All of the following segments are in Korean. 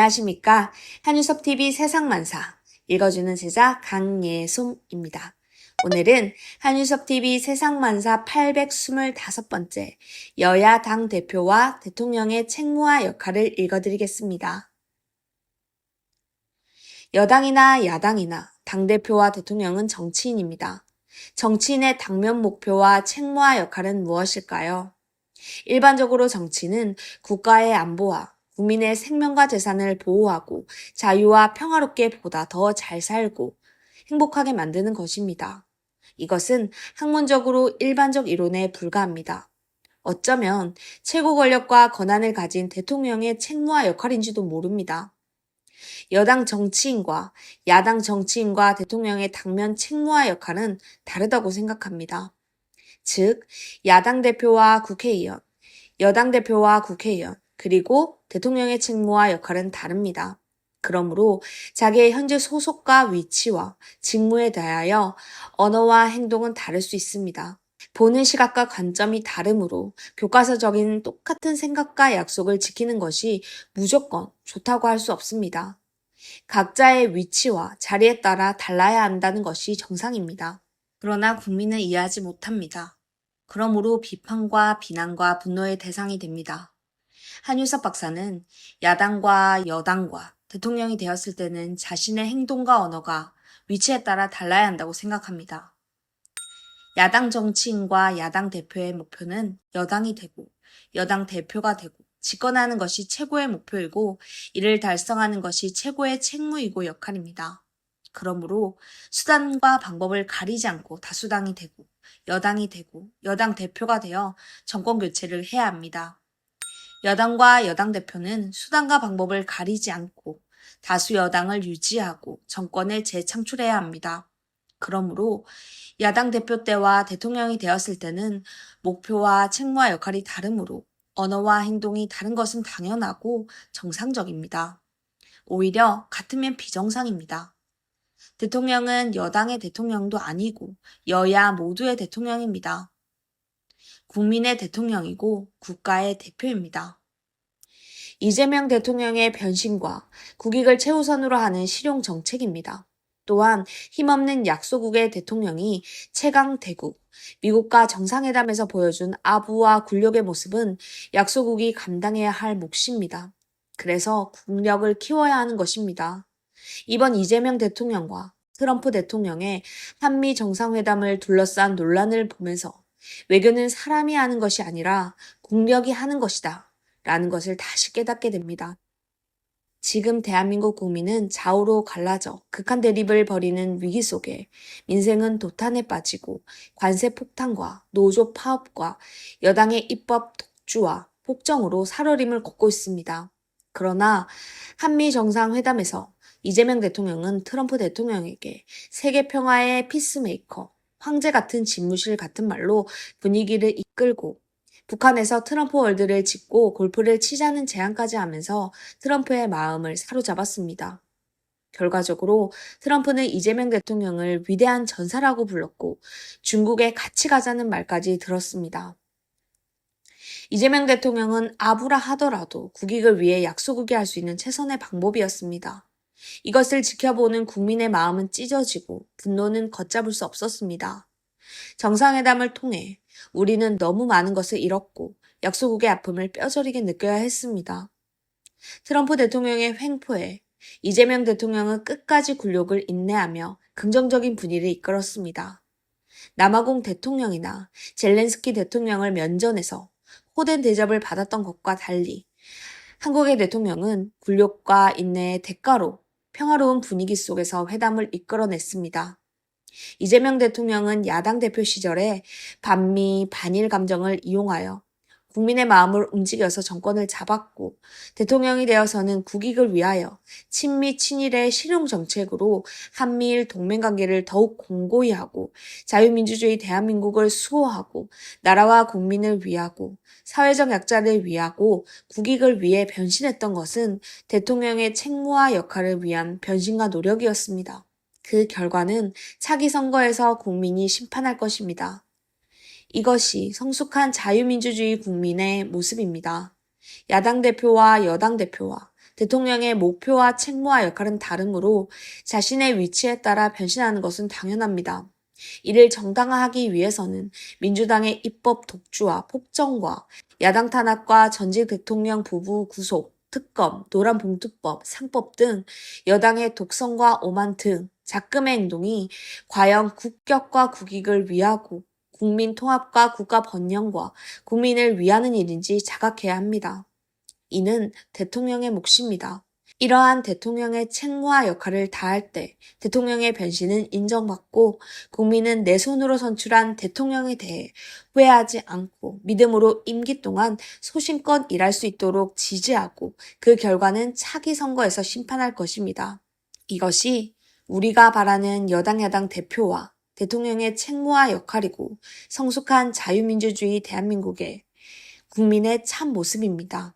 안녕하십니까. 한유섭TV 세상만사 읽어주는 제자 강예솜입니다. 오늘은 한유섭TV 세상만사 825번째 여야 당대표와 대통령의 책무와 역할을 읽어드리겠습니다. 여당이나 야당이나 당대표와 대통령은 정치인입니다. 정치인의 당면 목표와 책무와 역할은 무엇일까요? 일반적으로 정치는 국가의 안보와 국민의 생명과 재산을 보호하고 자유와 평화롭게 보다 더 잘 살고 행복하게 만드는 것입니다. 이것은 학문적으로 일반적 이론에 불과합니다. 어쩌면 최고 권력과 권한을 가진 대통령의 책무와 역할인지도 모릅니다. 여당 정치인과 야당 정치인과 대통령의 당면 책무와 역할은 다르다고 생각합니다. 즉, 야당 대표와 국회의원, 여당 대표와 국회의원, 그리고 대통령의 책무와 역할은 다릅니다. 그러므로 자기의 현재 소속과 위치와 직무에 대하여 언어와 행동은 다를 수 있습니다. 보는 시각과 관점이 다르므로 교과서적인 똑같은 생각과 약속을 지키는 것이 무조건 좋다고 할 수 없습니다. 각자의 위치와 자리에 따라 달라야 한다는 것이 정상입니다. 그러나 국민은 이해하지 못합니다. 그러므로 비판과 비난과 분노의 대상이 됩니다. 한유섭 박사는 야당과 여당과 대통령이 되었을 때는 자신의 행동과 언어가 위치에 따라 달라야 한다고 생각합니다. 야당 정치인과 야당 대표의 목표는 여당이 되고 여당 대표가 되고 집권하는 것이 최고의 목표이고 이를 달성하는 것이 최고의 책무이고 역할입니다. 그러므로 수단과 방법을 가리지 않고 다수당이 되고 여당이 되고 여당 대표가 되어 정권 교체를 해야 합니다. 여당과 여당 대표는 수단과 방법을 가리지 않고 다수 여당을 유지하고 정권을 재창출해야 합니다. 그러므로 야당 대표 때와 대통령이 되었을 때는 목표와 책무와 역할이 다르므로 언어와 행동이 다른 것은 당연하고 정상적입니다. 오히려 같으면 비정상입니다. 대통령은 여당의 대통령도 아니고 여야 모두의 대통령입니다. 국민의 대통령이고 국가의 대표입니다. 이재명 대통령의 변신과 국익을 최우선으로 하는 실용 정책입니다. 또한 힘없는 약소국의 대통령이 최강 대국, 미국과 정상회담에서 보여준 아부와 굴욕의 모습은 약소국이 감당해야 할 몫입니다. 그래서 국력을 키워야 하는 것입니다. 이번 이재명 대통령과 트럼프 대통령의 한미 정상회담을 둘러싼 논란을 보면서 외교는 사람이 하는 것이 아니라 국력이 하는 것이다 라는 것을 다시 깨닫게 됩니다. 지금 대한민국 국민은 좌우로 갈라져 극한 대립을 벌이는 위기 속에 민생은 도탄에 빠지고 관세 폭탄과 노조 파업과 여당의 입법 독주와 폭정으로 살얼음을 걷고 있습니다. 그러나 한미 정상회담에서 이재명 대통령은 트럼프 대통령에게 세계 평화의 피스메이커, 황제 같은 집무실 같은 말로 분위기를 이끌고 북한에서 트럼프 월드를 짓고 골프를 치자는 제안까지 하면서 트럼프의 마음을 사로잡았습니다. 결과적으로 트럼프는 이재명 대통령을 위대한 전사라고 불렀고 중국에 같이 가자는 말까지 들었습니다. 이재명 대통령은 아부라 하더라도 국익을 위해 약소국이 할 수 있는 최선의 방법이었습니다. 이것을 지켜보는 국민의 마음은 찢어지고 분노는 걷잡을 수 없었습니다. 정상회담을 통해 우리는 너무 많은 것을 잃었고 약소국의 아픔을 뼈저리게 느껴야 했습니다. 트럼프 대통령의 횡포에 이재명 대통령은 끝까지 굴욕을 인내하며 긍정적인 분위기를 이끌었습니다. 남아공 대통령이나 젤렌스키 대통령을 면전에서 호된 대접을 받았던 것과 달리 한국의 대통령은 굴욕과 인내의 대가로 평화로운 분위기 속에서 회담을 이끌어냈습니다. 이재명 대통령은 야당 대표 시절에 반미, 반일 감정을 이용하여 국민의 마음을 움직여서 정권을 잡았고 대통령이 되어서는 국익을 위하여 친미, 친일의 실용 정책으로 한미일 동맹관계를 더욱 공고히 하고 자유민주주의 대한민국을 수호하고 나라와 국민을 위하고 사회적 약자를 위하고 국익을 위해 변신했던 것은 대통령의 책무와 역할을 위한 변신과 노력이었습니다. 그 결과는 차기 선거에서 국민이 심판할 것입니다. 이것이 성숙한 자유민주주의 국민의 모습입니다. 야당 대표와 여당 대표와 대통령의 목표와 책무와 역할은 다르므로 자신의 위치에 따라 변신하는 것은 당연합니다. 이를 정당화하기 위해서는 민주당의 입법 독주와 폭정과 야당 탄압과 전직 대통령 부부 구속, 특검, 노란봉투법, 상법 등 여당의 독선과 오만 등 작금의 행동이 과연 국격과 국익을 위하고 국민 통합과 국가 번영과 국민을 위하는 일인지 자각해야 합니다. 이는 대통령의 몫입니다. 이러한 대통령의 책무와 역할을 다할 때 대통령의 변신은 인정받고 국민은 내 손으로 선출한 대통령에 대해 후회하지 않고 믿음으로 임기 동안 소신껏 일할 수 있도록 지지하고 그 결과는 차기 선거에서 심판할 것입니다. 이것이 우리가 바라는 여당 야당 대표와 대통령의 책무와 역할이고 성숙한 자유민주주의 대한민국의 국민의 참 모습입니다.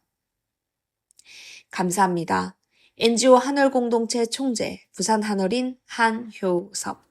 감사합니다. NGO 한월공동체 총재, 부산 한월인 한효섭